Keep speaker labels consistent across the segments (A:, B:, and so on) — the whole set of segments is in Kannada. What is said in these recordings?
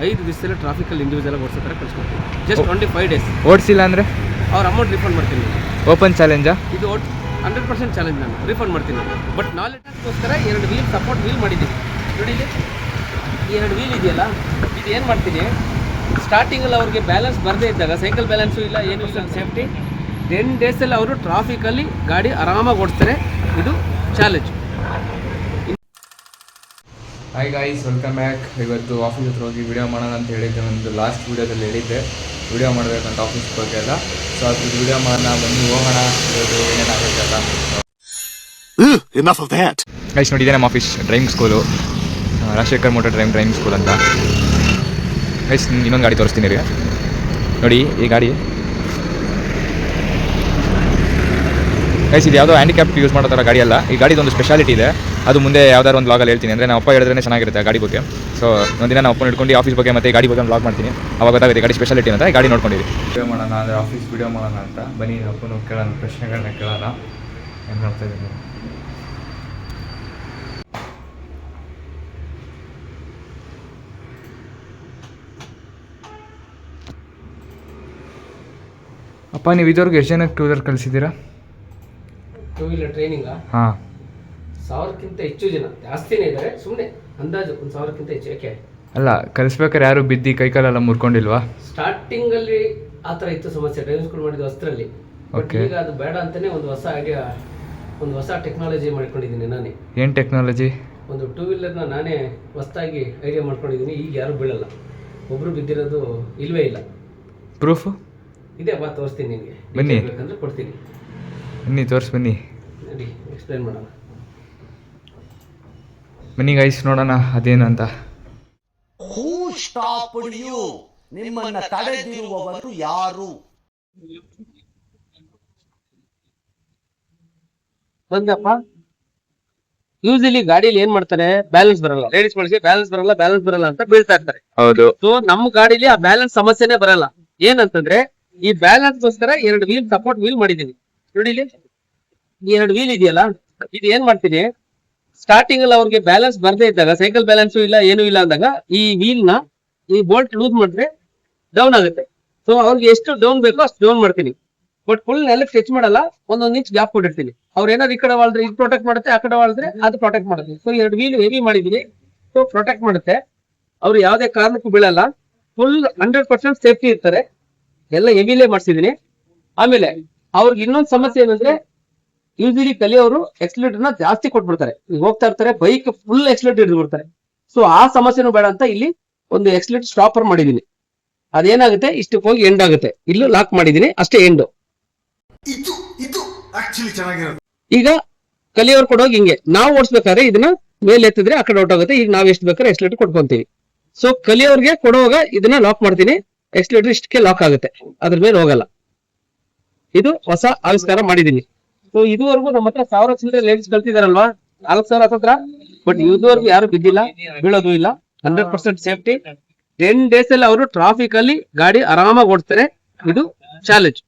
A: 5 ದಿವಸದಲ್ಲಿ ಟ್ರಾಫಿಕಲ್ಲಿ ಇಂಡಿವಿಜುವಲ್ ಆಗಿ ಓಡಿಸೋ ಥರ ಕಳಿಸ್ಕೊಡ್ತೀನಿ. Just 25 days.
B: ಓಡಿಸಿಲ್ಲ ಅಂದರೆ
A: ಅವ್ರ ಅಮೌಂಟ್ ರಿಫಂಡ್ ಮಾಡ್ತೀನಿ.
B: ಓಪನ್ ಚಾಲೆಂಜಾ
A: ಇದು 100% ಚಾಲೆಂಜ್, ನಾನು ರಿಫಂಡ್ ಮಾಡ್ತೀನಿ. ಬಟ್ ನಾಲೆಡ್ಗೋಸ್ಕರ 2 ವೀಲ್ ಸಪೋರ್ಟ್ ವೀಲ್ ಮಾಡಿದ್ದೀನಿ ನೋಡಿ. ಇಲ್ಲಿ ಈ 2 ವೀಲ್ ಇದೆಯಲ್ಲ, ಇದು ಏನು ಮಾಡ್ತೀನಿ, ಸ್ಟಾರ್ಟಿಂಗಲ್ಲಿ ಅವ್ರಿಗೆ ಬ್ಯಾಲೆನ್ಸ್ ಬರದೇ ಇದ್ದಾಗ, ಸೈಕಲ್ ಬ್ಯಾಲೆನ್ಸು ಇಲ್ಲ ಏನೂ ಇಲ್ಲ, ಸೇಫ್ಟಿ 10 ಡೇಸಲ್ಲಿ ಅವರು ಟ್ರಾಫಿಕಲ್ಲಿ ಗಾಡಿ ಆರಾಮಾಗಿ ಓಡಿಸ್ತಾರೆ. ಇದು challenge.
B: Hi guys, welcome back. ಇವತ್ತು ಆಫೀಸ್ ಹತ್ರ ಹೋಗಿ ವಿಡಿಯೋ ಮಾಡೋಣ ಅಂತ ಹೇಳಿದ್ದೆ. ಒಂದು ಲಾಸ್ಟ್ ವೀಡಿಯೋದಲ್ಲಿ ಹೇಳಿದ್ದೆ ವಿಡಿಯೋ ಮಾಡಬೇಕಂತ ಆಫೀಸ್ ಬಗ್ಗೆ ಎಲ್ಲ. ಸೊ ಅದು ವಿಡಿಯೋ ಮಾಡೋಣ, ಬನ್ನಿ ಹೋಗೋಣ. ಇವತ್ತು ಏನೇನಾಗಬೇಕಲ್ಲ ಗೈಸ್ ನೋಡಿ, ಇದೆ ನಮ್ಮ office driving school, Rajashekar motor driving school ಅಂತ. ಗೈಸ್ ಇನ್ನೊಂದು ಗಾಡಿ ತೋರಿಸ್ತೀನಿ ರೀ. ನೋಡಿ ಈ ಗಾಡಿ ಗೈಸ್, ಇದು ಯಾವುದೋ ಹ್ಯಾಂಡಿಕ್ಯಾಪ್ ಯೂಸ್ ಮಾಡೋ ಥರ ಗಾಡಿ ಅಲ್ಲ. ಈ ಗಾಡಿದೊಂದು ಸ್ಪೆಷಾಲಿಟಿ ಇದೆ, ಅದು ಮುಂದೆ ಯಾವ್ದಾದ್ರು ಒಂದು ವ್ಲಾಗಲ್ಲಿ ಹೇಳ್ತೀನಿ. ಅಂದರೆ ನಮ್ಮ ಅಪ್ಪ ಹೇಳಿದ್ರೆ ಚೆನ್ನಾಗಿರುತ್ತೆ ಗಾಡಿ ಬಗ್ಗೆ. ಸೊ ಒಂದಿನ ನಾವು ಅಪ್ಪ ಇಟ್ಕೊಂಡು ಆಫೀಸ್ ಬಗ್ಗೆ ಮತ್ತು ಗಾಡಿ ಬಗ್ಗೆ ವ್ಲಾಗ್ ಮಾಡ್ತೀನಿ. ಅವಾಗ ಗೊತ್ತಾಗುತ್ತೆ ಗಾಡಿ ಸ್ಪೆಷಾಲಿಟಿ ಅಂತ. ಗಾಡಿ ನೋಡ್ಕೊಂಡಿರಿ. ವಿಡಿಯೋ ಮಾಡೋಣ ಅಂದರೆ ಆಫೀಸ್ ವಿಡಿಯೋ ಮಾಡೋಣ ಅಂತ ಬನ್ನಿ. ಅಪ್ಪನು ಕೇಳೋಣ, ಪ್ರಶ್ನೆಗಳನ್ನ ಕೇಳೋಣ. ಏನು ಮಾಡ್ತಾ ಇದ್ದೀನಿ ಅಪ್ಪ, ನೀವು ಇದುವರೆಗೂ ಎಷ್ಟು ಜನಕ್ಕೆ 2 ವೀಲರ್ ಕಳಿಸಿದ್ದೀರಾ?
A: 2 ವೀಲರ್ ಟ್ರೈನಿಂಗಾ?
B: ಹಾಂ,
A: 1000ಕ್ಕಿಂತ ಹೆಚ್ಚು ಜನ, ಜಾಸ್ತಿನೇ ಇದ್ದಾರೆ. ಸುಮ್ಮನೆ ಅಂದಾಜು 1000ಕ್ಕಿಂತ ಹೆಚ್ಚು. ಯಾಕೆ
B: ಅಲ್ಲ, ಕಲಿಸ್ಬೇಕಾದ್ರೆ ಯಾರು ಬಿದ್ದು ಕೈಕಾಲೆಲ್ಲ ಮುರ್ಕೊಂಡಿಲ್ವಾ?
A: ಸ್ಟಾರ್ಟಿಂಗಲ್ಲಿ ಆ ಥರ ಇತ್ತು ಸಮಸ್ಯೆ, ಡ್ರೈವಿಂಗ್ ಸ್ಕೂಲ್ ಮಾಡಿದ ಹೊಸರಲ್ಲಿ. ಬಟ್ ಈಗ ಅದು ಬೇಡ ಅಂತಲೇ ಒಂದು ಹೊಸ ಐಡಿಯಾ, ಒಂದು ಹೊಸ ಟೆಕ್ನಾಲಜಿ ಮಾಡ್ಕೊಂಡಿದ್ದೀನಿ ನಾನೇ.
B: ಏನು ಟೆಕ್ನಾಲಜಿ?
A: ಒಂದು 2 ವೀಲರ್ನ ನಾನೇ ಹೊಸದಾಗಿ ಐಡಿಯಾ ಮಾಡ್ಕೊಂಡಿದ್ದೀನಿ. ಈಗ ಯಾರು ಬೀಳಲ್ಲ, ಒಬ್ಬರು ಬಿದ್ದಿರೋದು ಇಲ್ಲವೇ ಇಲ್ಲ.
B: ಪ್ರೂಫು
A: ಇದೆ, ಬಾ ತೋರಿಸ್ತೀನಿ ನಿನಗೆ.
B: ಬನ್ನಿ,
A: ಬೇಕಂದ್ರೆ ಕೊಡ್ತೀನಿ.
B: ಬನ್ನಿ ತೋರಿಸಿ ಬನ್ನಿ.
A: ನೋಡಿ, ಎಕ್ಸ್ಪ್ಲೇನ್ ಮಾಡೋಣ.
B: ಬನ್ನಿ ಗೈಸ್, ನೋಡೋಣ ಅದೇನು ಅಂತ.
C: ನಿಮ್ಮನ್ನ ತಡೆದಿರುವವರು ಯಾರು?
A: ಬಂದಪ್ಪ. ಯೂಶಲಿ ಗಾಡಿಲಿ ಏನ್ ಮಾಡ್ತಾರೆ, ಬ್ಯಾಲೆನ್ಸ್ ಬರಲ್ಲ, ಲೇಡೀಸ್ ಗಳಿಗೆ ಬ್ಯಾಲೆನ್ಸ್ ಬರಲ್ಲ ಅಂತ ಬೀಳ್ತಾ ಇರ್ತಾರೆ.
B: ಹೌದು.
A: ಸೊ ನಮ್ಮ ಗಾಡಿಲಿ ಆ ಬ್ಯಾಲೆನ್ಸ್ ಸಮಸ್ಯೆನೇ ಬರಲ್ಲ. ಏನಂತಂದ್ರೆ, ಈ ಬ್ಯಾಲೆನ್ಸ್ ಗೋಸ್ಕರ 2 ವೀಲ್ ಸಪೋರ್ಟ್ ವೀಲ್ ಮಾಡಿದೀನಿ ನೋಡಿ. ಇಲ್ಲಿ ಈ 2 ವೀಲ್ ಇದೆಯಲ್ಲ, ಇದು ಏನ್ ಮಾಡ್ತೀನಿ, ಸ್ಟಾರ್ಟಿಂಗ್ ಅಲ್ಲಿ ಅವ್ರಿಗೆ ಬ್ಯಾಲೆನ್ಸ್ ಬರದೇ ಇದ್ದಾಗ, ಸೈಕಲ್ ಬ್ಯಾಲೆನ್ಸು ಇಲ್ಲ ಏನೂ ಇಲ್ಲ ಅಂದಾಗ, ಈ ವೀಲ್ ನ ಈ ಬೋಲ್ಟ್ ಲೂಸ್ ಮಾಡಿದ್ರೆ ಡೌನ್ ಆಗುತ್ತೆ. ಸೊ ಅವ್ರಿಗೆ ಎಷ್ಟು ಡೌನ್ ಬೇಕೋ ಅಷ್ಟು ಡೌನ್ ಮಾಡ್ತೀನಿ. ಬಟ್ ಫುಲ್ ನೆಲಕ್ಕೆ ಟಚ್ ಮಾಡಲ್ಲ, 1 ಇಂಚ್ ಗ್ಯಾಪ್ ಕೊಟ್ಟಿರ್ತೀನಿ. ಅವ್ರು ಏನಾದ್ರು ಈ ಕಡೆ ವಾಳಿದ್ರೆ ಇದು ಪ್ರೊಟೆಕ್ಟ್ ಮಾಡುತ್ತೆ, ಆ ಕಡೆ ವಾಳಿದ್ರೆ ಅದು ಪ್ರೊಟೆಕ್ಟ್ ಮಾಡುತ್ತೆ. ಸೊ 2 ವೀಲ್ ಹೆವಿ ಮಾಡಿದೀನಿ, ಸೊ ಪ್ರೊಟೆಕ್ಟ್ ಮಾಡುತ್ತೆ. ಅವ್ರು ಯಾವುದೇ ಕಾರಣಕ್ಕೂ ಬೀಳಲ್ಲ. ಫುಲ್ 100% ಸೇಫ್ಟಿ ಇರ್ತಾರೆ. ಎಲ್ಲ ಹೆವಿಲೇ ಮಾಡಿಸಿದೀನಿ. ಆಮೇಲೆ ಅವ್ರಿಗೆ ಇನ್ನೊಂದು ಸಮಸ್ಯೆ ಏನಂದ್ರೆ, ಯೂಶಲಿ ಕಲಿಯೋರು ಎಕ್ಸಲೇಟರ್ ನ ಜಾಸ್ತಿ ಕೊಟ್ಬಿಡ್ತಾರೆ. ಈಗ ಹೋಗ್ತಾ ಇರ್ತಾರೆ, ಬೈಕ್ ಫುಲ್ ಎಕ್ಸಲೇಟರ್ ಹಿಡಿದು ಬಿಡ್ತಾರೆ. ಸೊ ಆ ಸಮಸ್ಯೆನೂ ಬೇಡ ಅಂತ ಇಲ್ಲಿ ಒಂದು ಎಕ್ಸಲೇಟರ್ ಸ್ಟಾಪರ್ ಮಾಡಿದೀನಿ. ಅದೇನಾಗುತ್ತೆ, ಇಷ್ಟಕ್ಕೆ ಹೋಗಿ ಎಂಡ್ ಆಗುತ್ತೆ. ಇಲ್ಲೂ ಲಾಕ್ ಮಾಡಿದೀನಿ, ಅಷ್ಟೇ ಎಂಡು. ಈಗ ಕಲಿಯೋರು ಕೊಡೋಗಿ ಹಿಂಗೆ, ನಾವು ಓಡಿಸ್ಬೇಕಾದ್ರೆ ಇದನ್ನ ಮೇಲೆ ಎತ್ತಿದ್ರೆ ಆ ಕಡೆ ಹೊರಟೋಗುತ್ತೆ. ಈಗ ನಾವ್ ಎಷ್ಟು ಬೇಕಾದ್ರೆ ಎಕ್ಸಲೇಟರ್ ಕೊಟ್ಕೊಂತೀವಿ. ಸೊ ಕಲಿಯೋರ್ಗೆ ಕೊಡುವಾಗ ಇದನ್ನ ಲಾಕ್ ಮಾಡ್ತೀನಿ. ಎಕ್ಸಲೇಟರ್ ಇಷ್ಟಕ್ಕೆ ಲಾಕ್ ಆಗುತ್ತೆ, ಅದ್ರ ಮೇಲೆ ಹೋಗಲ್ಲ. ಇದು ಹೊಸ ಆವಿಷ್ಕಾರ ಮಾಡಿದೀನಿ. ಸೊ ಇದುವರೆಗೂ ನಮ್ಮ ಹತ್ರ 1000 ಚಿಲ್ಲರೆ ಲೇಡೀಸ್ ಕಲ್ತಿದಾರಲ್ವಾ, 4000 ಹತ್ರ. ಬಟ್ ಇದುವರೆಗೂ ಯಾರು ಬಿದ್ದಿಲ್ಲ, ಬೀಳೋದು ಇಲ್ಲ. 100% ಸೇಫ್ಟಿ. 10 ಡೇಸಲ್ಲಿ ಅವರು ಟ್ರಾಫಿಕ್ ಅಲ್ಲಿ ಗಾಡಿ ಆರಾಮಾಗಿ ಓಡಿಸ್ತಾರೆ. ಇದು ಚಾಲೆಂಜ್.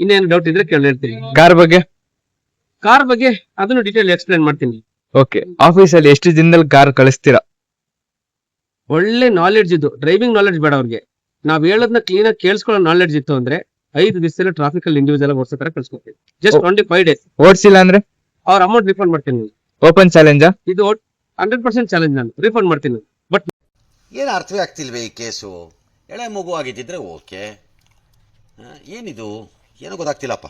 A: ಇನ್ನೇನು ಡೌಟ್ ಇದ್ರೆ ಕೇಳಿ ಹೇಳ್ತೀನಿ.
B: ಕಾರ್ ಬಗ್ಗೆ
A: ಅದನ್ನು ಡೀಟೇಲ್ ಎಕ್ಸ್ಪ್ಲೇನ್ ಮಾಡ್ತೀನಿ.
B: ಓಕೆ. ಆಫೀಸಲ್ಲಿ ಎಷ್ಟು ದಿನದಲ್ಲಿ ಕಾರ್ ಕಳಿಸ್ತೀರಾ?
A: ಒಳ್ಳೆ ನಾಲೆಡ್ಜ್ ಇದ್ದು, ಡ್ರೈವಿಂಗ್ ನಾಲೆಡ್ಜ್ ಬೇಡ ಅವ್ರಿಗೆ. ನಾವ್ ಹೇಳೋದನ್ನ ಕ್ಲೀನ್ ಆಗಿ ಕೇಳಿಸ್ಕೊಳ್ಳೋ ನಾಲೆಡ್ಜ್ ಇತ್ತು ಅಂದ್ರೆ 5 ದಿವಸದಲ್ಲಿ ಟ್ರಾಫಿಕ್ ಅಲ್ಲಿ ಇಂಡಿವಿಜುವಲ್ ಆಗಿ ಓಡಿಸೋ ತರ ಕಳ್ಸ್ಕೊಡ್ತೀನಿ. Just 25 days.
B: ಓಡಿಸಿಲ್ಲ ಅಂದ್ರೆ
A: ಅವ್ರ ಅಮೌಂಟ್ ರಿಫಂಡ್ ಮಾಡ್ತೀನಿ.
B: ಓಪನ್ ಚಾಲೆಂಜಾ?
A: ಇದು 100% ಚಾಲೆಂಜ್, ನಾನು ರಿಫಂಡ್ ಮಾಡ್ತೀನಿ. ಬಟ್
C: ಏನು ಅರ್ಥವೇ ಆಗ್ತಿಲ್ವೇ ಈ ಕೇಸು? ಎಳೆ ಮಗು ಆಗಿದ್ದಿದ್ರೆ ಓಕೆ, ಏನಿದು ಏನೋ ಗೊತ್ತಾಗ್ತಿಲ್ಲಪ್ಪ.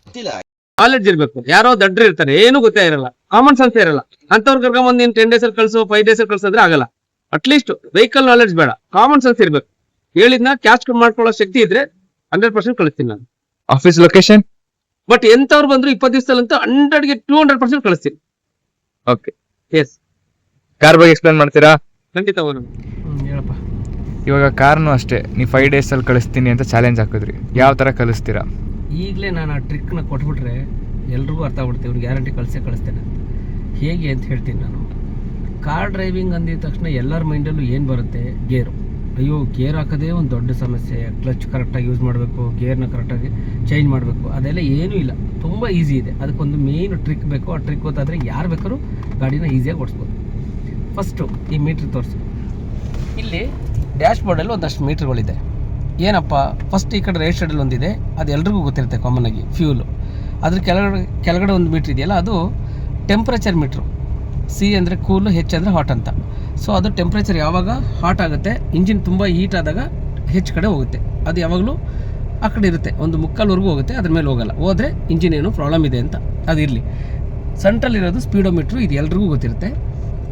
C: ಗೊತ್ತಿಲ್ಲ,
A: ನಾಲೆಡ್ಜ್ ಇರ್ಬೇಕು. ಯಾರೋ ದಡ್ಡ್ರು ಇರ್ತಾರೆ, ಏನು ಗೊತ್ತೇ ಇರಲ್ಲ, ಕಾಮನ್ ಸೆನ್ಸ್ ಇರಲ್ಲ. ಅಂತವ್ರು ಕರ್ಕೊಂಡ್ 10 ಡೇಸ್ ಅಲ್ಲಿ ಕಳ್ಸೋ, 5 ಡೇಸ್ ಅಲ್ಲಿ ಕಳ್ಸೋದ್ರೆ ಆಗಲ್ಲ. ಅಟ್ಲೀಸ್ಟ್ ವೆಹಿಕಲ್ ನಾಲೆಡ್ಜ್ ಬೇಡ, ಕಾಮನ್ ಸೆನ್ಸ್ ಇರ್ಬೇಕು. ಹೇಳಿದ್ನ ಕ್ಯಾಚ್ ಮಾಡ್ಕೊಳ್ಳೋ ಶಕ್ತಿ ಇದ್ರೆ 100% ಕಳಿಸ್ತೀನಿ ನಾನು.
B: Office location?
A: ಬಟ್ ಎಂತವ್ರು ಬಂದ್ರು 20 ದಿವಸದಲ್ಲಂತೂ 100ಗೆ 200% ಕಳಿಸ್ತೀನಿ.
B: Okay,
A: yes.
B: ಕಾರ್ ಬಗ್ಗೆ ಎಕ್ಸ್ಪ್ಲೇನ್ ಮಾಡ್ತೀರಾ?
A: ಖಂಡಿತ. ಹೇಳಪ್ಪ.
B: ಇವಾಗ ಕಾರ್ನು ಅಷ್ಟೇ, ನೀವು 5 ಡೇಸಲ್ಲಿ ಕಳಿಸ್ತೀನಿ ಅಂತ ಚಾಲೆಂಜ್ ಹಾಕಿದ್ರಿ. ಯಾವ ಥರ ಕಳಿಸ್ತೀರಾ?
A: ಈಗಲೇ ನಾನು ಆ ಟ್ರಿಕ್ನ ಕೊಟ್ಬಿಟ್ರೆ ಎಲ್ರಿಗೂ ಅರ್ಥ ಆಗ್ಬಿಡುತ್ತೆ, ಇವ್ರು ಗ್ಯಾರಂಟಿ ಕಳಿಸ್ತೇನೆ. ಹೇಗೆ ಅಂತ ಹೇಳ್ತೀನಿ ನಾನು. ಕಾರ್ ಡ್ರೈವಿಂಗ್ ಅಂದಿದ ತಕ್ಷಣ ಎಲ್ಲರ ಮೈಂಡಲ್ಲೂ ಏನು ಬರುತ್ತೆ, ಗೇರು. ಅಯ್ಯೋ, ಗೇರ್ ಹಾಕೋದೇ ಒಂದು ದೊಡ್ಡ ಸಮಸ್ಯೆ. ಕ್ಲಚ್ ಕರೆಕ್ಟಾಗಿ ಯೂಸ್ ಮಾಡಬೇಕು, ಗೇರ್ನ ಕರೆಕ್ಟಾಗಿ ಚೇಂಜ್ ಮಾಡಬೇಕು. ಅದೆಲ್ಲ ಏನೂ ಇಲ್ಲ, ತುಂಬ ಈಸಿ ಇದೆ. ಅದಕ್ಕೊಂದು ಮೇನ್ ಟ್ರಿಕ್ ಬೇಕು. ಆ ಟ್ರಿಕ್ ಗೊತ್ತಾದರೆ ಯಾರು ಬೇಕಾದ್ರೂ ಗಾಡಿನ ಈಸಿಯಾಗಿ ಓಡಿಸ್ಬೋದು. ಫಸ್ಟು ಈ ಮೀಟ್ರ್ ತೋರಿಸು. ಇಲ್ಲಿ ಡ್ಯಾಶ್ ಬೋರ್ಡಲ್ಲಿ ಒಂದಷ್ಟು ಮೀಟ್ರ್ಗಳಿದೆ. ಏನಪ್ಪ, ಫಸ್ಟ್ ಈ ಕಡೆ ರೈಟ್ ಸೈಡಲ್ಲಿ ಒಂದಿದೆ, ಅದು ಎಲ್ರಿಗೂ ಗೊತ್ತಿರುತ್ತೆ ಕಾಮನ್ ಆಗಿ, ಫ್ಯೂಲು. ಅದ್ರ ಕೆಳಗಡೆ ಒಂದು ಮೀಟ್ರ್ ಇದೆಯಲ್ಲ, ಅದು ಟೆಂಪ್ರೇಚರ್ ಮೀಟ್ರು. ಸಿ ಅಂದರೆ ಕೂಲು, ಹೆಚ್ ಅಂದರೆ ಹಾಟ್ ಅಂತ. ಸೊ ಅದು ಟೆಂಪ್ರೇಚರ್ ಯಾವಾಗ ಹಾಟ್ ಆಗುತ್ತೆ, ಇಂಜಿನ್ ತುಂಬ ಹೀಟ್ ಆದಾಗ ಹೆಚ್ಚು ಕಡೆ ಹೋಗುತ್ತೆ. ಅದು ಯಾವಾಗಲೂ ಆ ಕಡೆ ಇರುತ್ತೆ, ಒಂದು ಮುಕ್ಕಾಲ್ವರೆಗೂ ಹೋಗುತ್ತೆ, ಅದ್ರ ಮೇಲೆ ಹೋಗಲ್ಲ. ಹೋದರೆ ಇಂಜಿನ್ ಏನೋ ಪ್ರಾಬ್ಲಮ್ ಇದೆ ಅಂತ. ಅದು ಇರಲಿ. ಸೆಂಟ್ರಲ್ಲಿರೋದು ಸ್ಪೀಡೋಮೀಟ್ರು, ಇದು ಎಲ್ರಿಗೂ ಗೊತ್ತಿರುತ್ತೆ.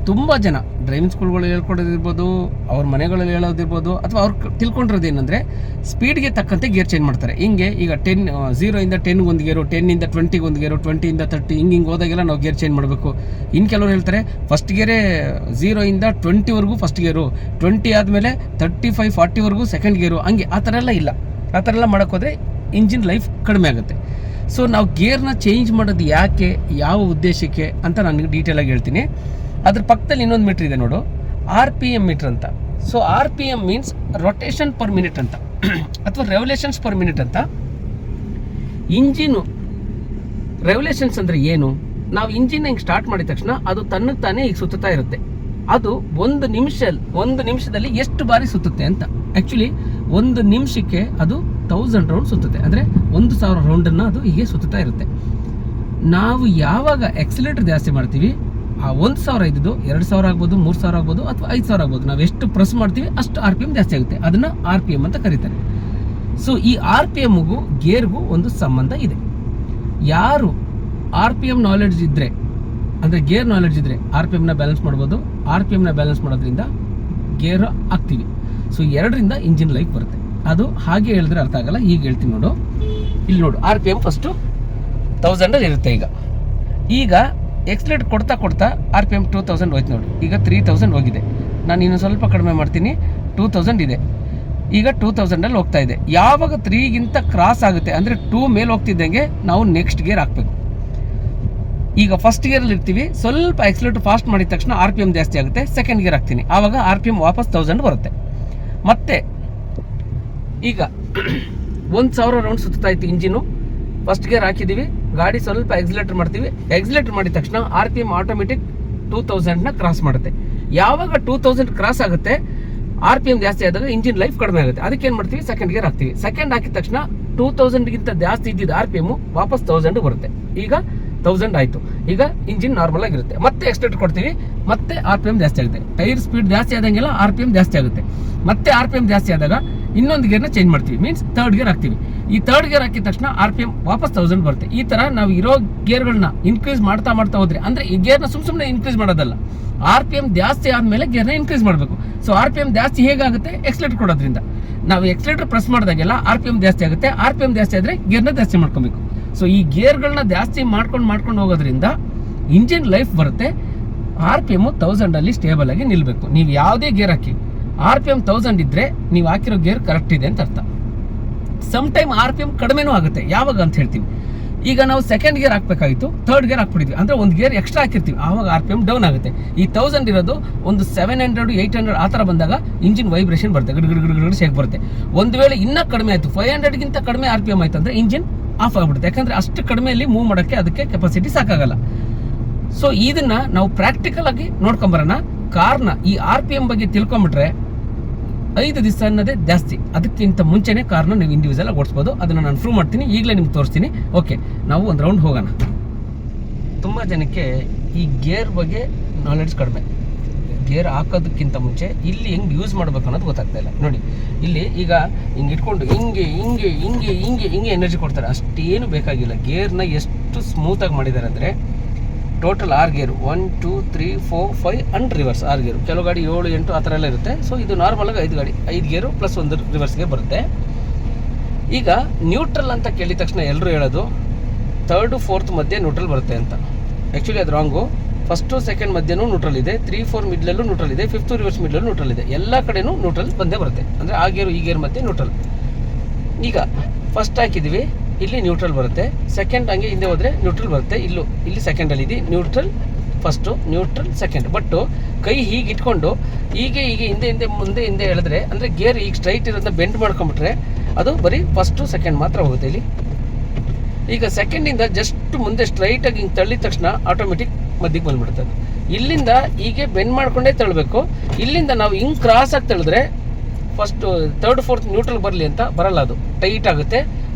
A: ತುಂಬ ಜನ ಡ್ರೈವಿಂಗ್ ಸ್ಕೂಲ್ಗಳು ಹೇಳ್ಕೊಡೋದಿರ್ಬೋದು, ಅವ್ರ ಮನೆಗಳಲ್ಲಿ ಹೇಳೋದಿರ್ಬೋದು, ಅಥವಾ ಅವ್ರು ತಿಳ್ಕೊಂಡಿರೋದು ಏನಂದರೆ ಸ್ಪೀಡ್ಗೆ ತಕ್ಕಂತೆ ಗೇರ್ ಚೇಂಜ್ ಮಾಡ್ತಾರೆ. ಹಿಂಗೆ ಈಗ 0 ಇಂದ 10 ಒಂದು ಗೇರು, 10 ಇಂದ 20 ಒಂದು ಗೇರು, 20 ಇಂದ 30 ಹಿಂಗೆ ಹೋದಾಗೆಲ್ಲ ನಾವು ಗೇರ್ ಚೇಂಜ್ ಮಾಡಬೇಕು. ಇನ್ನು ಕೆಲವರು ಹೇಳ್ತಾರೆ ಫಸ್ಟ್ ಗೇರೇ 0 ಇಂದ 20ವರೆಗೂ ಫಸ್ಟ್ ಗೇರು, 20 ಆದಮೇಲೆ 35 40ವರೆಗೂ ಸೆಕೆಂಡ್ ಗೇರು, ಹಂಗೆ ಆ ಥರ ಎಲ್ಲ ಇಲ್ಲ. ಆ ಥರ ಎಲ್ಲ ಮಾಡೋಕ್ಕೋದ್ರೆ ಇಂಜಿನ್ ಲೈಫ್ ಕಡಿಮೆ ಆಗುತ್ತೆ. ಸೊ ನಾವು ಗೇರ್ನ ಚೇಂಜ್ ಮಾಡೋದು ಯಾಕೆ, ಯಾವ ಉದ್ದೇಶಕ್ಕೆ ಅಂತ ನಾನು ಡೀಟೇಲಾಗಿ ಹೇಳ್ತೀನಿ. ಅದ್ರ ಪಕ್ಕದಲ್ಲಿ ಇನ್ನೊಂದು ಮೀಟ್ರ್ ಇದೆ ನೋಡು, RPM ಮೀಟ್ರ್ ಅಂತ. So RPM means rotation per minute ಅಂತ, ಅಥವಾ ರೆವಲ್ಯೂಷನ್ಸ್ ಪರ್ ಮಿನಿಟ್ ಅಂತ. ಇಂಜಿನು ರೆವಲ್ಯೂಷನ್ಸ್ ಅಂದರೆ ಏನು? ನಾವು ಇಂಜಿನ್ ಹಿಂಗೆ ಸ್ಟಾರ್ಟ್ ಮಾಡಿದ ತಕ್ಷಣ ಅದು ತನ್ನಕ್ಕೆ ತಾನೇ ಈಗ ಸುತ್ತಾ ಇರುತ್ತೆ. ಅದು ಒಂದು ನಿಮಿಷದಲ್ಲಿ ಎಷ್ಟು ಬಾರಿ ಸುತ್ತುತ್ತೆ ಅಂತ. ಆ್ಯಕ್ಚುಲಿ ಒಂದು ನಿಮಿಷಕ್ಕೆ ಅದು 1000 ರೌಂಡ್ ಸುತ್ತುತ್ತೆ, ಅಂದರೆ 1000 ರೌಂಡನ್ನು ಅದು ಹೀಗೆ ಸುತ್ತಾ ಇರುತ್ತೆ. ನಾವು ಯಾವಾಗ ಎಕ್ಸಲೇಟರ್ ಜಾಸ್ತಿ ಮಾಡ್ತೀವಿ, ಆ 1000 ಇದ್ದು 2000 ಆಗ್ಬೋದು, 3000 ಆಗ್ಬೋದು, ಅಥವಾ 5000 ಆಗ್ಬೋದು, ನಾವು ಎಷ್ಟು ಪ್ರೆಸ್ ಮಾಡ್ತೀವಿ ಅಷ್ಟು RPM ಜಾಸ್ತಿ ಆಗುತ್ತೆ. ಅದನ್ನು RPM ಅಂತ ಕರೀತಾರೆ. ಸೊ ಈ RPMಗೂ ಗೇರ್ಗೂ ಒಂದು ಸಂಬಂಧ ಇದೆ. ಯಾರು RPM ನಾಲೆಡ್ಜ್ ಇದ್ದರೆ, ಅಂದರೆ ಗೇರ್ ನಾಲೆಡ್ಜ್ ಇದ್ದರೆ RPMನ ಬ್ಯಾಲೆನ್ಸ್ ಮಾಡ್ಬೋದು. RPMನ ಬ್ಯಾಲೆನ್ಸ್ ಮಾಡೋದ್ರಿಂದ ಗೇರ್ ಹಾಕ್ತೀವಿ. ಸೊ 2ರಿಂದ ಇಂಜಿನ್ ಲೈಫ್ ಬರುತ್ತೆ. ಅದು ಹಾಗೆ ಹೇಳಿದ್ರೆ ಅರ್ಥ ಆಗಲ್ಲ, ಈಗ ಹೇಳ್ತೀನಿ ನೋಡು. ಇಲ್ಲಿ ನೋಡು, RPM ಫಸ್ಟು 1000 ಇರುತ್ತೆ. ಈಗ ಎಕ್ಸ್ಲೇಟ್ ಕೊಡ್ತಾ RPM 2000 ಹೋಯ್ತು ನೋಡಿ. ಈಗ 3000 ಹೋಗಿದೆ. ನಾನು ಇನ್ನೂ ಸ್ವಲ್ಪ ಕಡಿಮೆ ಮಾಡ್ತೀನಿ, 2000 ಇದೆ. ಈಗ 2000ಅಲ್ಲಿ ಹೋಗ್ತಾ ಇದೆ. ಯಾವಾಗ 3ಗಿಂತ ಕ್ರಾಸ್ ಆಗುತ್ತೆ, ಅಂದರೆ 2 ಮೇಲೆ ಹೋಗ್ತಿದ್ದಂಗೆ ನಾವು ನೆಕ್ಸ್ಟ್ ಗೇರ್ ಹಾಕಬೇಕು. ಈಗ ಫಸ್ಟ್ ಗೇರಲ್ಲಿ ಇರ್ತೀವಿ, ಸ್ವಲ್ಪ ಎಕ್ಸ್ಲೇಟರ್ ಫಾಸ್ಟ್ ಮಾಡಿದ ತಕ್ಷಣ RPM ಜಾಸ್ತಿ ಆಗುತ್ತೆ, ಸೆಕೆಂಡ್ ಗೇರ್ ಹಾಕ್ತೀನಿ, ಆವಾಗ RPM ವಾಪಸ್ 1000 ಬರುತ್ತೆ. ಮತ್ತೆ ಈಗ 1000 ರೌಂಡ್ ಸುತ್ತಾ ಇತ್ತು ಇಂಜಿನು, ಫಸ್ಟ್ ಗೇರ್ ಹಾಕಿದ್ದೀವಿ, ಗಾಡಿ ಸ್ವಲ್ಪ ಎಕ್ಸಿಲೇಟರ್ ಮಾಡ್ತೀವಿ. ಎಕ್ಸಿಲೇಟರ್ ಮಾಡಿದ ತಕ್ಷಣ RPM ಆಟೋಮೆಟಿಕ್ 2000ನ ಕ್ರಾಸ್ ಮಾಡುತ್ತೆ. ಯಾವಾಗ 2000 ಕ್ರಾಸ್ ಆಗುತ್ತೆ, RPM ಜಾಸ್ತಿ ಆದಾಗ ಇಂಜಿನ್ ಲೈಫ್ ಕಡಿಮೆ ಆಗುತ್ತೆ. ಅದಕ್ಕೆ ಏನು ಮಾಡ್ತೀವಿ, ಸೆಕೆಂಡ್ ಗೇರ್ ಹಾಕ್ತೀವಿ. ಸೆಕೆಂಡ್ ಹಾಕಿದ ತಕ್ಷಣ 2000ಗಿಂತ ಜಾಸ್ತಿ ಇದ್ದಿದ್ದು RPM ವಾಪಸ್ 1000 ಬರುತ್ತೆ. ಈಗ 1000 ಆಯಿತು. ಈಗ ಇಂಜಿನ್ ನಾರ್ಮಲ್ ಆಗಿರುತ್ತೆ. ಮತ್ತೆ ಎಕ್ಸ್ಲೇಟರ್ ಕೊಡ್ತೀವಿ, ಮತ್ತೆ RPM ಜಾಸ್ತಿ ಆಗುತ್ತೆ. ಟೈರ್ ಸ್ಪೀಡ್ ಜಾಸ್ತಿ ಆದಂಗೆಲ್ಲ RPM ಜಾಸ್ತಿ ಆಗುತ್ತೆ. ಮತ್ತೆ RPM ಜಾಸ್ತಿ ಆದಾಗ ಇನ್ನೊಂದು ಗೇರ್ನ ಚೇಂಜ್ ಮಾಡ್ತೀವಿ, ಮೀನ್ಸ್ ಥರ್ಡ್ ಗೇರ್ ಹಾಕ್ತೀವಿ. ಈ ಥರ್ಡ್ ಗೇರ್ ಹಾಕಿದ ತಕ್ಷಣ RPM ವಾಪಸ್ 1000 ಬರುತ್ತೆ. ಈ ಥರ ನಾವು ಇರೋ ಗೇರ್ಗಳನ್ನ ಇನ್ಕ್ರೀಸ್ ಮಾಡ್ತಾ ಹೋದ್ರೆ, ಅಂದರೆ ಈ ಗೇರ್ನ ಸುಮ್ಮನೆ ಇನ್ಕ್ರೀಸ್ ಮಾಡೋದಲ್ಲ, RPM ಜಾಸ್ತಿ ಆದಮೇಲೆ ಗೇರ್ನ ಇನ್ಕ್ರೀಸ್ ಮಾಡಬೇಕು. ಸೊ RPM ಜಾಸ್ತಿ ಹೇಗಾಗುತ್ತೆ, ಎಕ್ಸ್ಲೇಟರ್ ಕೊಡೋದ್ರಿಂದ. ನಾವು ಎಕ್ಸ್ಲೇಟರ್ ಪ್ರೆಸ್ ಮಾಡಿದಾಗೆಲ್ಲ RPM ಜಾಸ್ತಿ ಆಗುತ್ತೆ. RPM ಜಾಸ್ತಿ ಆದರೆ ಗೇರ್ನ ಜಾಸ್ತಿ ಮಾಡ್ಕೊಬೇಕು. ಸೊ ಈ ಗೇರ್ಗಳನ್ನ ಜಾಸ್ತಿ ಮಾಡ್ಕೊಂಡು ಹೋಗೋದ್ರಿಂದ ಇಂಜಿನ್ ಲೈಫ್ ಬರುತ್ತೆ. RPM 1000ಅಲ್ಲಿ ಸ್ಟೇಬಲ್ ಆಗಿ ನಿಲ್ಲಬೇಕು. ನೀವು ಯಾವುದೇ ಗೇರ್ ಹಾಕಿ RPM 1000 ಇದ್ದರೆ ನೀವು ಹಾಕಿರೋ ಗೇರ್ ಕರೆಕ್ಟ್ ಇದೆ ಅಂತ ಅರ್ಥ. ಸಮ್ ಟೈಮ್ RPM ಕಡಿಮೆನೂ ಆಗುತ್ತೆ. ಯಾವಾಗ ಅಂತ ಹೇಳ್ತೀವಿ, ಈಗ ನಾವು ಸೆಕೆಂಡ್ ಗೇರ್ ಹಾಕಬೇಕಾಗಿತ್ತು, ಥರ್ಡ್ ಗೇರ್ ಹಾಕ್ಬಿಟ್ಟಿದ್ವಿ, ಅಂದರೆ ಒಂದು ಗೇರ್ ಎಕ್ಸ್ಟ್ರಾ ಹಾಕಿರ್ತೀವಿ, ಆವಾಗ RPM ಡೌನ್ ಆಗುತ್ತೆ. ಈ 1000 ಇರೋದು ಒಂದು 700 800 ಆ ಥರ ಬಂದಾಗ ಇಂಜಿನ್ ವೈಬ್ರೇಷನ್ ಬರುತ್ತೆ, ಗಡ್ ಶೇಕ್ ಬರುತ್ತೆ. ಒಂದು ವೇಳೆ ಇನ್ನೂ ಕಡಿಮೆ ಆಯಿತು, 500ಗಿಂತ ಕಡಿಮೆ RPM ಆಯಿತು ಅಂದರೆ ಇಂಜಿನ್ ಆಫ್ ಆಗಿಬಿಡುತ್ತೆ. ಯಾಕಂದರೆ ಅಷ್ಟು ಕಡಿಮೆಯಲ್ಲಿ ಮೂವ್ ಮಾಡೋಕ್ಕೆ ಅದಕ್ಕೆ ಕೆಪಾಸಿಟಿ ಸಾಕಾಗಲ್ಲ. ಸೊ ಇದನ್ನ ನಾವು ಪ್ರಾಕ್ಟಿಕಲ್ ಆಗಿ ನೋಡ್ಕೊಂಬರೋಣ. ಕಾರ್ನ ಈ RPM ಬಗ್ಗೆ ತಿಳ್ಕೊಂಬಿಟ್ರೆ 5 ದಿವಸ ಅನ್ನೋದೇ ಜಾಸ್ತಿ. ಅದಕ್ಕಿಂತ ಮುಂಚೆನೇ ಕಾರ್ನ ನೀವು ಇಂಡಿವಿಜುವಲ್ ಆಗಿ ಓಡಿಸ್ಬೋದು. ಅದನ್ನು ನಾನು ಪ್ರೂವ್ ಮಾಡ್ತೀನಿ, ಈಗಲೇ ನಿಮ್ಗೆ ತೋರಿಸ್ತೀನಿ. ಓಕೆ, ನಾವು ಒಂದು ರೌಂಡ್ ಹೋಗೋಣ. ತುಂಬ ಜನಕ್ಕೆ ಈ ಗೇರ್ ಬಗ್ಗೆ ನಾಲೆಡ್ಜ್ ಕಡಿಮೆ. ಗೇರ್ ಹಾಕೋದಕ್ಕಿಂತ ಮುಂಚೆ ಇಲ್ಲಿ ಹೆಂಗೆ ಯೂಸ್ ಮಾಡ್ಬೇಕು ಅನ್ನೋದು ಗೊತ್ತಾಗ್ತಾ ಇಲ್ಲ. ನೋಡಿ, ಇಲ್ಲಿ ಈಗ ಹಿಂಗೆ ಇಟ್ಕೊಂಡು ಹಿಂಗೆ ಎನರ್ಜಿ ಕೊಡ್ತಾರೆ, ಅಷ್ಟೇನು ಬೇಕಾಗಿಲ್ಲ. ಗೇರ್ನ ಎಷ್ಟು ಸ್ಮೂತಾಗಿ ಮಾಡಿದ್ದಾರೆ ಅಂದರೆ, ಟೋಟಲ್ 6 ಗೇರು, 1 2 3 4 5 ಅಂಡ್ ರಿವರ್ಸ್ 6 ಗೇರು. ಕೆಲವು ಗಾಡಿ 7 8 ಆ ಥರ ಎಲ್ಲ ಇರುತ್ತೆ. ಸೊ ಇದು ನಾರ್ಮಲಾಗಿ 5 ಗೇರು ಪ್ಲಸ್ ಒಂದು ರಿವರ್ಸ್ಗೆ ಬರುತ್ತೆ. ಈಗ ನ್ಯೂಟ್ರಲ್ ಅಂತ ಕೇಳಿದ ತಕ್ಷಣ ಎಲ್ಲರೂ ಹೇಳೋದು 3rd 4th ಮಧ್ಯೆ ನ್ಯೂಟ್ರಲ್ ಬರುತ್ತೆ ಅಂತ. ಆ್ಯಕ್ಚುಲಿ ಅದು ರಾಂಗು. ಫಸ್ಟು ಸೆಕೆಂಡ್ ಮಧ್ಯನೂ ನ್ಯೂಟ್ರಲ್ ಇದೆ, 3 4 ಮಿಡ್ಲಲ್ಲೂ ನ್ಯೂಟ್ರಲ್ ಇದೆ, 5th ರಿವರ್ಸ್ ಮಿಡ್ಲಲ್ಲೂ ನ್ಯೂಟ್ರಲ್ ಇದೆ. ಎಲ್ಲ ಕಡೆನೂ ನ್ಯೂಟ್ರಲ್ ಬಂದೇ ಬರುತ್ತೆ, ಅಂದರೆ ಆ ಗೇರು ಈ ಗೇರ್ ಮಧ್ಯೆ ನ್ಯೂಟ್ರಲ್. ಈಗ ಫಸ್ಟ್ ಹಾಕಿದ್ದೀವಿ, ಇಲ್ಲಿ ನ್ಯೂಟ್ರಲ್ ಬರುತ್ತೆ. ಸೆಕೆಂಡ್ ಹಂಗೆ ಹಿಂದೆ ಹೋದರೆ ನ್ಯೂಟ್ರಲ್ ಬರುತ್ತೆ. ಇಲ್ಲಿ ಸೆಕೆಂಡಲ್ಲಿ ಇದೆ neutral first, neutral second. But ಕೈ ಹೀಗೆ ಇಟ್ಕೊಂಡು ಹೀಗೆ ಮುಂದೆ ಹೇಳಿದ್ರೆ, ಅಂದರೆ ಗೇರ್ ಈಗ ಸ್ಟ್ರೈಟ್ ಇರೋದನ್ನ ಬೆಂಡ್ ಮಾಡ್ಕೊಂಬಿಟ್ರೆ ಅದು ಬರೀ ಫಸ್ಟು ಸೆಕೆಂಡ್ ಮಾತ್ರ ಹೋಗುತ್ತೆ. ಇಲ್ಲಿ ಈಗ ಸೆಕೆಂಡಿಂದ ಜಸ್ಟ್ ಮುಂದೆ ಸ್ಟ್ರೈಟಾಗಿ ಹಿಂಗೆ ತಳ್ಳಿದ ತಕ್ಷಣ ಆಟೋಮೆಟಿಕ್ ಮಧ್ಯಕ್ಕೆ ಬಂದುಬಿಡುತ್ತೆ. ಇಲ್ಲಿಂದ ಹೀಗೆ ಬೆಂಡ್ ಮಾಡ್ಕೊಂಡೇ ತಳ್ಳಬೇಕು. ಇಲ್ಲಿಂದ ನಾವು ಹಿಂಗೆ ಕ್ರಾಸಾಗಿ ತಳ್ಳಿದ್ರೆ ಫಸ್ಟ್ ಥರ್ಡ್ ಫೋರ್ತ್ ನ್ಯೂಟ್ರಲ್ ಬರಲಿ ಅಂತ ಬರಲ್ಲ, ಅದು ಟೈಟ್ ಆಗುತ್ತೆ,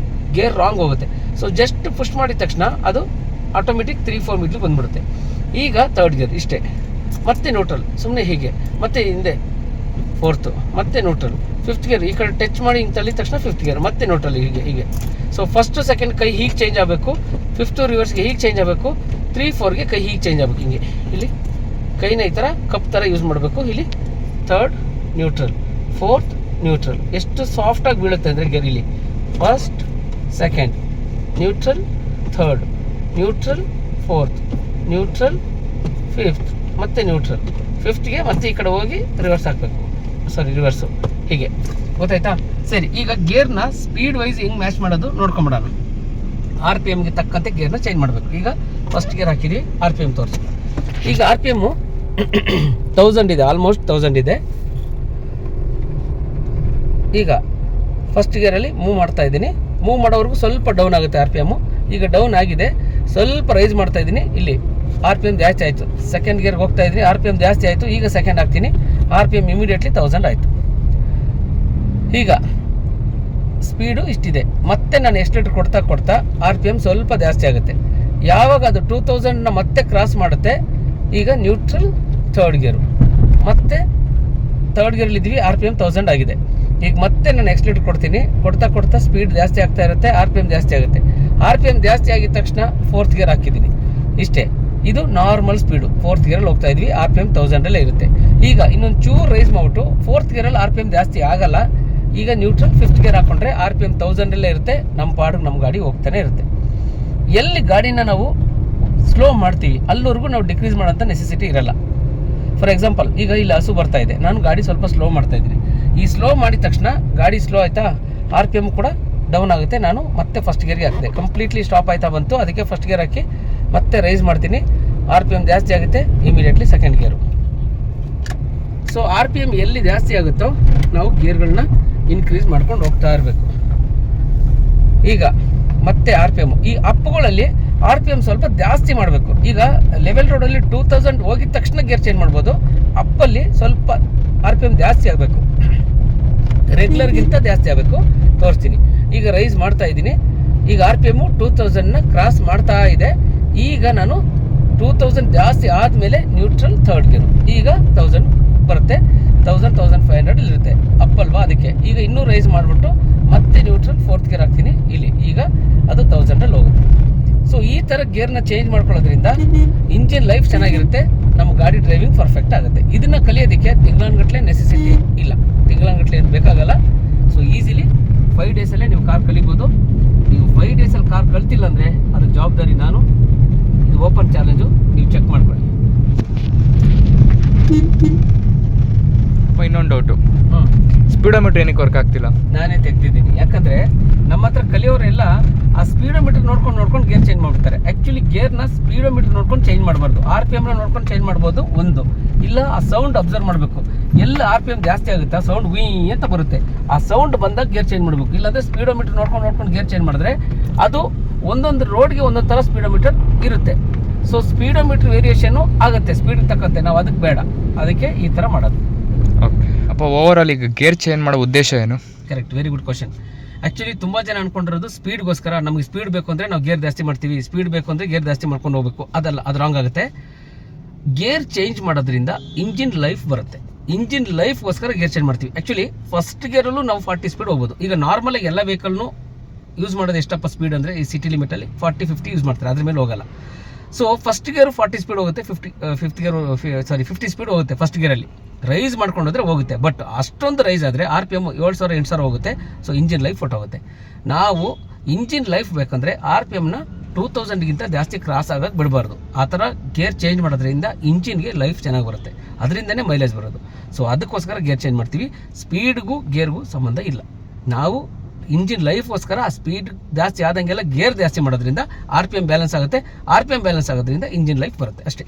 A: ಗೇರ್ ರಾಂಗ್ ಹೋಗುತ್ತೆ. ಸೊ ಜಸ್ಟ್ ಪುಷ್ ಮಾಡಿದ ತಕ್ಷಣ ಅದು ಆಟೋಮೆಟಿಕ್ 3-4 ಮೀಟ್ರ್ ಬಂದ್ಬಿಡುತ್ತೆ. ಈಗ ಥರ್ಡ್ ಗೇರ್ ಇಷ್ಟೇ, ಮತ್ತೆ ನ್ಯೂಟ್ರಲ್ ಸುಮ್ಮನೆ ಹೀಗೆ, ಮತ್ತೆ ಹಿಂದೆ ಫೋರ್ತು, ಮತ್ತೆ ನ್ಯೂಟ್ರಲ್, ಫಿಫ್ತ್ ಗೇರ್ ಈ ಕಡೆ ಟಚ್ ಮಾಡಿ ಹಿಂಗೆ ತಳ್ಳಿದ ತಕ್ಷಣ ಫಿಫ್ತ್ ಗೇರ್, ಮತ್ತೆ ನ್ಯೂಟ್ರಲ್, ಹೀಗೆ ಹೀಗೆ. ಸೊ ಫಸ್ಟು ಸೆಕೆಂಡ್ ಕೈ ಹೀಗೆ ಚೇಂಜ್ ಆಗಬೇಕು, ಫಿಫ್ತು ರಿವರ್ಸ್ಗೆ ಹೀಗೆ ಚೇಂಜ್ ಆಗಬೇಕು, 3-4ಗೆ ಕೈ ಹೀಗೆ ಚೇಂಜ್ ಆಗಬೇಕು. ಹಿಂಗೆ ಇಲ್ಲಿ ಕೈನ ಈ ಥರ ಕಪ್ ಥರ ಯೂಸ್ ಮಾಡಬೇಕು. ಇಲ್ಲಿ ಥರ್ಡ್ ನ್ಯೂಟ್ರಲ್, ಫೋರ್ತ್ ನ್ಯೂಟ್ರಲ್. ಎಷ್ಟು ಸಾಫ್ಟಾಗಿ ಬೀಳುತ್ತೆ ಅಂದರೆ ಗೇರ್ ಇಲ್ಲಿ first second neutral, third neutral, fourth neutral, fifth ಮತ್ತೆ ನ್ಯೂಟ್ರಲ್, ಫಿಫ್ತ್ಗೆ ಮತ್ತೆ ಈ ಕಡೆ ಹೋಗಿ ರಿವರ್ಸ್ ಹಾಕಬೇಕು, ರಿವರ್ಸು, ಹೀಗೆ. ಗೊತ್ತಾಯ್ತಾ? ಸರಿ, ಈಗ ಗೇರ್ನ ಸ್ಪೀಡ್ ವೈಸ್ ಹೆಂಗೆ ಮ್ಯಾಚ್ ಮಾಡೋದು ನೋಡ್ಕೊಂಬಿಡೋಣ. RPMಗೆ ತಕ್ಕಂತೆ ಗೇರ್ನ ಚೇಂಜ್ ಮಾಡಬೇಕು. ಈಗ ಫಸ್ಟ್ ಗೇರ್ ಹಾಕಿದ್ವಿ, RPM ತೋರಿಸಿ. ಈಗ RPM 1000 ಇದೆ, ಆಲ್ಮೋಸ್ಟ್ 1000 ಇದೆ. ಈಗ ಫಸ್ಟ್ ಗೇರಲ್ಲಿ ಮೂವ್ ಮಾಡ್ತಾ ಇದ್ದೀನಿ, ಮೂವ್ ಮಾಡೋವರೆಗೂ ಸ್ವಲ್ಪ ಡೌನ್ ಆಗುತ್ತೆ RPM. ಈಗ ಡೌನ್ ಆಗಿದೆ, ಸ್ವಲ್ಪ ರೈಸ್ ಮಾಡ್ತಾ ಇದ್ದೀನಿ. ಇಲ್ಲಿ RPM ಜಾಸ್ತಿ ಆಯಿತು, ಸೆಕೆಂಡ್ ಗೇರ್ಗೆ ಹೋಗ್ತಾ ಇದ್ದೀನಿ, RPM ಜಾಸ್ತಿ ಆಯಿತು. ಈಗ ಸೆಕೆಂಡ್ ಹಾಕ್ತೀನಿ, RPM ಇಮಿಡಿಯೇಟ್ಲಿ 1000 ಆಯಿತು. ಈಗ ಸ್ಪೀಡು ಇಷ್ಟಿದೆ, ಮತ್ತೆ ನಾನು ಎಕ್ಸ್ಲೇಟರ್ ಕೊಡ್ತಾ RPM ಸ್ವಲ್ಪ ಜಾಸ್ತಿ ಆಗುತ್ತೆ. ಯಾವಾಗ ಅದು 2000ನ ಮತ್ತೆ ಕ್ರಾಸ್ ಮಾಡುತ್ತೆ, ಈಗ ನ್ಯೂಟ್ರಲ್ ಥರ್ಡ್ ಗೇರು, ಮತ್ತೆ ಥರ್ಡ್ ಗೇರಲ್ಲಿದ್ವಿ, RPM 1000 ಆಗಿದೆ. ಈಗ ಮತ್ತೆ ನಾನು ಎಕ್ಸ್ಲೇಟರ್ ಕೊಡ್ತೀನಿ, ಕೊಡ್ತಾ ಸ್ಪೀಡ್ ಜಾಸ್ತಿ ಆಗ್ತಾ ಇರುತ್ತೆ, RPM ಜಾಸ್ತಿ ಆಗುತ್ತೆ. RPM ಜಾಸ್ತಿ ಆಗಿದ ತಕ್ಷಣ ಫೋರ್ತ್ ಗೇರ್ ಹಾಕಿದ್ದೀನಿ. ಇಷ್ಟೇ, ಇದು ನಾರ್ಮಲ್ ಸ್ಪೀಡು. ಫೋರ್ತ್ ಗೇರಲ್ಲಿ ಹೋಗ್ತಾ ಇದ್ವಿ, RPM 1000 ಇರುತ್ತೆ. ಈಗ ಇನ್ನೊಂದು ಚೂರು ರೈಸ್ ಮಾಡಿಬಿಟ್ಟು ಫೋರ್ತ್ ಗೇರಲ್ಲಿ RPM ಜಾಸ್ತಿ ಆಗಲ್ಲ. ಈಗ ನ್ಯೂಟ್ರಲ್ ಫಿಫ್ತ್ ಗೇರ್ ಹಾಕೊಂಡ್ರೆ RPM 1000 ಇರುತ್ತೆ, ನಮ್ಮ ಪಾಡಿಗೆ ನಮ್ಮ ಗಾಡಿ ಹೋಗ್ತಾನೆ ಇರುತ್ತೆ. ಎಲ್ಲಿ ಗಾಡಿನ ನಾವು ಸ್ಲೋ ಮಾಡ್ತೀವಿ ಅಲ್ಲಿವರೆಗೂ ನಾವು ಡಿಕ್ರೀಸ್ ಮಾಡೋಂಥ ನೆಸೆಸಿಟಿ ಇರಲ್ಲ. ಫಾರ್ ಎಕ್ಸಾಂಪಲ್, ಈಗ ಇಲ್ಲಿ ಹಸು ಬರ್ತಾ ಇದೆ, ನಾನು ಗಾಡಿ ಸ್ವಲ್ಪ ಸ್ಲೋ ಮಾಡ್ತಾ ಇದ್ದೀನಿ. ಈ ಸ್ಲೋ ಮಾಡಿದ ತಕ್ಷಣ ಗಾಡಿ ಸ್ಲೋ ಆಯಿತಾ, RPM ಕೂಡ ಡೌನ್ ಆಗುತ್ತೆ. ನಾನು ಮತ್ತೆ ಫಸ್ಟ್ ಗೇರ್ಗೆ ಹಾಕಿದೆ, ಕಂಪ್ಲೀಟ್ಲಿ ಸ್ಟಾಪ್ ಆಯ್ತಾ ಬಂತು, ಅದಕ್ಕೆ ಫಸ್ಟ್ ಗೇರ್ ಹಾಕಿ ಮತ್ತೆ ರೈಸ್ ಮಾಡ್ತೀನಿ, RPM ಜಾಸ್ತಿ ಆಗುತ್ತೆ, ಇಮಿಡಿಯೇಟ್ಲಿ ಸೆಕೆಂಡ್ ಗೇರು. ಸೊ RPM ಎಲ್ಲಿ ಜಾಸ್ತಿ ಆಗುತ್ತೋ ನಾವು ಗೇರ್ಗಳನ್ನ ಇನ್ಕ್ರೀಸ್ ಮಾಡ್ಕೊಂಡು ಹೋಗ್ತಾ ಇರಬೇಕು. ಈಗ ಮತ್ತೆ RPM ಈ ಅಪ್ಗಳಲ್ಲಿ RPM ಸ್ವಲ್ಪ ಜಾಸ್ತಿ ಮಾಡಬೇಕು. ಈಗ ಲೆವೆಲ್ ರೋಡಲ್ಲಿ 2000 ಹೋಗಿದ ತಕ್ಷಣ ಗೇರ್ ಚೇಂಜ್ ಮಾಡ್ಬೋದು, ಅಪ್ಪಲ್ಲಿ ಸ್ವಲ್ಪ RPM ಜಾಸ್ತಿ ಆಗಬೇಕು, ರೆಗ್ಯುಲರ್ಗಿಂತ ಜಾಸ್ತಿ ಆಗಬೇಕು. ತೋರಿಸ್ತೀನಿ. ಈಗ ರೈಸ್ ಮಾಡ್ತಾ ಇದ್ದೀನಿ, ಈಗ RPM 2000ನ ಕ್ರಾಸ್ ಮಾಡ್ತಾ ಇದೆ. ಈಗ ನಾನು 2000 ಜಾಸ್ತಿ ಆದಮೇಲೆ ನ್ಯೂಟ್ರಲ್ ಥರ್ಡ್ ಗೇರು, ಈಗ 1000 ಬರುತ್ತೆ, 1500 ಇರುತ್ತೆ ಅಪ್ಪಲ್ವಾ, ಅದಕ್ಕೆ ಈಗ ಇನ್ನೂ ರೈಸ್ ಮಾಡಿಬಿಟ್ಟು ಮತ್ತೆ ನ್ಯೂಟ್ರಲ್ ಫೋರ್ತ್ ಗೇರ್ ಹಾಕ್ತೀನಿ ಇಲ್ಲಿ, ಈಗ ಅದು 1000 ಹೋಗುತ್ತೆ. ಸೊ ಈ ಥರ ಗೇರ್ನ ಚೇಂಜ್ ಮಾಡ್ಕೊಳ್ಳೋದ್ರಿಂದ ಇಂಜಿನ್ ಲೈಫ್ ಚೆನ್ನಾಗಿರುತ್ತೆ, ನಮ್ಮ ಗಾಡಿ ಡ್ರೈವಿಂಗ್ ಪರ್ಫೆಕ್ಟ್ ಆಗುತ್ತೆ. ಇದನ್ನು ಕಲಿಯೋದಕ್ಕೆ ತಿಂಗಳಾನ್ಗಟ್ಲೆ ನೆಸೆಸಿಟಿ ಇಲ್ಲ, ತಿಂಗಳಾನ್ಗಟ್ಲೆ ಏನು ಬೇಕಾಗಲ್ಲ. ಸೊ ಈಸಿಲಿ 5 ಡೇಸಲ್ಲೇ ನೀವು ಕಾರ್ ಕಲಿಬೋದು. ನೀವು 5 ಡೇಸಲ್ಲಿ ಕಾರ್ ಕಲ್ತಿಲ್ಲ ಅಂದರೆ ಅದು ಜವಾಬ್ದಾರಿ ನಾನು. ಇದು ಓಪನ್ ಚಾಲೆಂಜು, ನೀವು ಚೆಕ್ ಮಾಡ್ಕೊಳ್ಳಿ.
B: ಇನ್ನೊಂದು ಡೌಟು, ಸ್ಪೀಡೋಮೀಟರ್ ಏನಕ್ಕೆ ವರ್ಕ್ ಆಗ್ತಿಲ್ಲ?
A: ನಾನೇ ತೆಗ್ದಿದ್ದೀನಿ, ಯಾಕಂದರೆ ನಮ್ಮ ಹತ್ರ ಕಲಿಯೋರೆಲ್ಲ ಆ ಸ್ಪೀಡೋಮೀಟರ್ ನೋಡ್ಕೊಂಡು ಗೇರ್ ಚೇಂಜ್ ಮಾಡ್ತಾರೆ. ಆ್ಯಕ್ಚುಲಿ ಗೇರ್ನ ಸ್ಪೀಡೋಮೀಟರ್ ನೋಡ್ಕೊಂಡು ಚೇಂಜ್ ಮಾಡಬಾರ್ದು, RPMನ ನೋಡ್ಕೊಂಡು ಚೇಂಜ್ ಮಾಡ್ಬೋದು ಒಂದು, ಇಲ್ಲ ಆ ಸೌಂಡ್ ಅಬ್ಸರ್ವ್ ಮಾಡಬೇಕು. ಎಲ್ಲ RPM ಜಾಸ್ತಿ ಆಗುತ್ತೆ, ಆ ಸೌಂಡ್ ವೀ ಅಂತ ಬರುತ್ತೆ, ಆ ಸೌಂಡ್ ಬಂದಾಗ ಗೇರ್ ಚೇಂಜ್ ಮಾಡಬೇಕು. ಇಲ್ಲಾಂದರೆ ಸ್ಪೀಡೋಮೀಟರ್ ನೋಡ್ಕೊಂಡು ಗೇರ್ ಚೇಂಜ್ ಮಾಡಿದ್ರೆ ಅದು ಒಂದೊಂದು ರೋಡ್ಗೆ ಒಂದೊಂದು ಥರ ಸ್ಪೀಡೋಮೀಟರ್ ಇರುತ್ತೆ. ಸೊ ಸ್ಪೀಡೋಮೀಟರ್ ವೇರಿಯೇಷನ್ನು ಆಗುತ್ತೆ ಸ್ಪೀಡಿಗೆ ತಕ್ಕಂತೆ, ನಾವು ಅದಕ್ಕೆ ಬೇಡ, ಅದಕ್ಕೆ ಈ ಥರ ಮಾಡೋದು.
B: ಓಕೆ, ಅಪ್ಪ ಓವರ್ ಆಲ್ ಈಗ ಗೇರ್ ಚೇಂಜ್ ಮಾಡೋ ಉದ್ದೇಶ ಏನು?
A: Correct, very good question. Actually ತುಂಬ ಜನ ಅನ್ಕೊಂಡಿರೋದು ಸ್ಪೀಡ್ಗೋಸ್ಕರ, ನಮಗೆ ಸ್ಪೀಡ್ ಬೇಕು ಅಂದರೆ ನಾವು ಗೇರ್ ಜಾಸ್ತಿ ಮಾಡ್ತೀವಿ, ಸ್ಪೀಡ್ ಬೇಕು ಅಂದರೆ ಗೇರ್ ಜಾಸ್ತಿ ಮಾಡ್ಕೊಂಡು ಹೋಗಬೇಕು. ಅದಲ್ಲ, ಅದು ರಾಂಗ್ ಆಗುತ್ತೆ. ಗೇರ್ ಚೇಂಜ್ ಮಾಡೋದ್ರಿಂದ ಇಂಜಿನ್ ಲೈಫ್ ಬರುತ್ತೆ, ಇಂಜಿನ್ ಲೈಫ್ಗೋಸ್ಕರ ಗೇರ್ ಚೇಂಜ್ ಮಾಡ್ತೀವಿ. ಆ್ಯಕ್ಚುಲಿ ಫಸ್ಟ್ ಗೇರಲ್ಲೂ ನಾವು 40 ಸ್ಪೀಡ್ ಹೋಗ್ಬೋದು. ಈಗ ನಾರ್ಮಲಾಗಿ ಎಲ್ಲ ವೆಹಿಕಲ್ನು ಯೂಸ್ ಮಾಡೋದು ಎಷ್ಟಪ್ಪ ಸ್ಪೀಡ್ ಅಂದರೆ ಈ ಸಿಟಿ ಲಿಮಿಟಲ್ಲಿ 40-50 ಯೂಸ್ ಮಾಡ್ತಾರೆ, ಅದ್ರ ಮೇಲೆ ಹೋಗಲ್ಲ. ಸೊ ಫಸ್ಟ್ ಗೇರು 40 ಸ್ಪೀಡ್ ಹೋಗುತ್ತೆ, 50 ಸ್ಪೀಡ್ ಹೋಗುತ್ತೆ ಫಸ್ಟ್ ಗೇರಲ್ಲಿ. ರೈಸ್ ಮಾಡ್ಕೊಂಡೋದ್ರೆ ಹೋಗುತ್ತೆ, ಬಟ್ ಅಷ್ಟೊಂದು ರೈಸ್ ಆದರೆ RPM 7000-8000 ಹೋಗುತ್ತೆ. ಸೊ ಇಂಜಿನ್ ಲೈಫ್ ಹೊಟ್ಟೋಗುತ್ತೆ. ನಾವು ಇಂಜಿನ್ ಲೈಫ್ ಬೇಕಂದರೆ RPMನ 2000ಗಿಂತ ಜಾಸ್ತಿ ಕ್ರಾಸ್ ಆಗೋಕ್ಕೆ ಬಿಡಬಾರ್ದು. ಆ ಥರ ಗೇರ್ ಚೇಂಜ್ ಮಾಡೋದ್ರಿಂದ ಇಂಜಿನ್ಗೆ ಲೈಫ್ ಚೆನ್ನಾಗಿ ಬರುತ್ತೆ, ಅದರಿಂದನೇ ಮೈಲೇಜ್ ಬರೋದು. ಸೊ ಅದಕ್ಕೋಸ್ಕರ ಗೇರ್ ಚೇಂಜ್ ಮಾಡ್ತೀವಿ. ಸ್ಪೀಡ್ಗೂ ಗೇರ್ಗೂ ಸಂಬಂಧ ಇಲ್ಲ. ನಾವು ಇಂಜಿನ್ ಲೈಫ್ಗೋಸ್ಕರ ಆ ಸ್ಪೀಡ್ ಜಾಸ್ತಿ ಆದಂಗೆಲ್ಲ ಗೇರ್ ಜಾಸ್ತಿ ಮಾಡೋದ್ರಿಂದ RPM ಬ್ಯಾಲೆನ್ಸ್ ಆಗುತ್ತೆ, RPM ಬ್ಯಾಲೆನ್ಸ್ ಆಗೋದ್ರಿಂದ ಇಂಜಿನ್ ಲೈಫ್ ಬರುತ್ತೆ ಅಷ್ಟೇ.